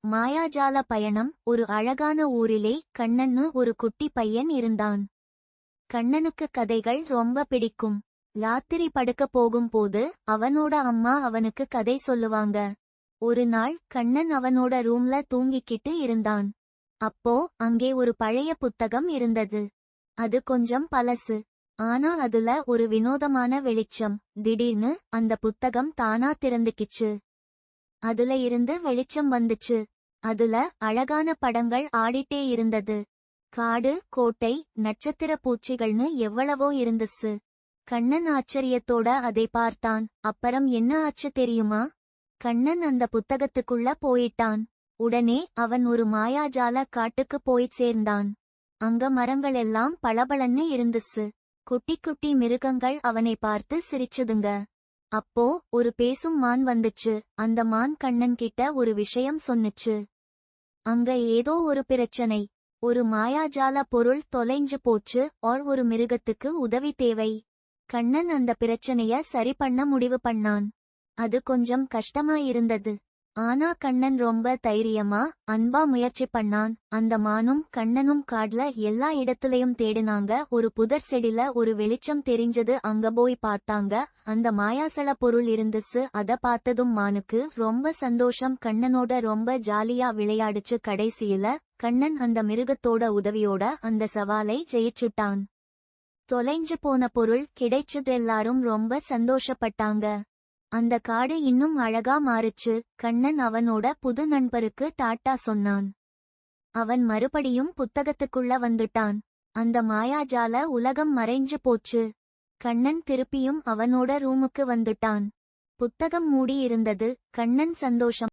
மாயாஜால பயணம். ஒரு அழகான ஊரிலே கண்ணன்னு ஒரு குட்டி பையன் இருந்தான். கண்ணனுக்கு கதைகள் ரொம்ப பிடிக்கும். ராத்திரி படுக்க போகும்போது அவனோட அம்மா அவனுக்கு கதை சொல்லுவாங்க. ஒரு நாள் கண்ணன் அவனோட ரூம்ல தூங்கிக்கிட்டு இருந்தான். அப்போ அங்கே ஒரு பழைய புத்தகம் இருந்தது. அது கொஞ்சம் பழசு. ஆனா அதுல ஒரு வினோதமான வெளிச்சம். திடீர்னு அந்த புத்தகம் தானா திறந்துக்கிச்சு. அதுல இருந்து வெளிச்சம் வந்துச்சு. அதுல அழகான படங்கள் ஆடிட்டே இருந்தது. காடு, கோட்டை, நட்சத்திர பூச்சிகள்னு எவ்வளவோ இருந்துச்சு. கண்ணன் ஆச்சரியத்தோட அதை பார்த்தான். அப்புறம் என்ன ஆச்சு தெரியுமா? கண்ணன் அந்த புத்தகத்துக்குள்ள போயிட்டான். உடனே அவன் ஒரு மாயாஜால காட்டுக்கு போய் சேர்ந்தான். அங்க மரங்களெல்லாம் பளபளன்னு இருந்துச்சு. குட்டி குட்டி மிருகங்கள் அவனை பார்த்து சிரிச்சுதுங்க. அப்போ ஒரு பேசும் மான் வந்துச்சு. அந்த மான் கண்ணன் கிட்ட ஒரு விஷயம் சொன்னுச்சு. அங்க ஏதோ ஒரு பிரச்சனை. ஒரு மாயாஜால பொருள் தொலைஞ்சு போச்சு. ஒரு மிருகத்துக்கு உதவி தேவை. கண்ணன் அந்த பிரச்சனைய சரி பண்ண முடிவு பண்ணான். அது கொஞ்சம் கஷ்டமா இருந்தது. ஆனா கண்ணன் ரொம்ப தைரியமா, அன்பா முயற்சி பண்ணான். அந்த மானும் கண்ணனும் காட்ல எல்லா இடத்துலயும் தேடினாங்க. ஒரு புதர் செடில ஒரு வெளிச்சம் தெரிஞ்சது. அங்க போய் பார்த்தாங்க. அந்த மாயாசல பொருள் இருந்துச்சு. அத பார்த்ததும் மானுக்கு ரொம்ப சந்தோஷம். கண்ணனோட ரொம்ப ஜாலியா விளையாடுச்சு. கடைசியில கண்ணன் அந்த மிருகத்தோட உதவியோட அந்த சவாலை ஜெயிச்சுட்டான். தொலைஞ்சு போன பொருள் கிடைச்சது. எல்லாரும் ரொம்ப சந்தோஷப்பட்டாங்க. அந்த காடு இன்னும் அழகா மாறுச்சு. கண்ணன் அவனோட புது நண்பருக்கு டாட்டா சொன்னான். அவன் மறுபடியும் புத்தகத்துக்குள்ள வந்துட்டான். அந்த மாயாஜால உலகம் மறைஞ்சு போச்சு. கண்ணன் திருப்பியும் அவனோட ரூமுக்கு வந்துட்டான். புத்தகம் மூடி இருந்தது. கண்ணன் சந்தோஷம்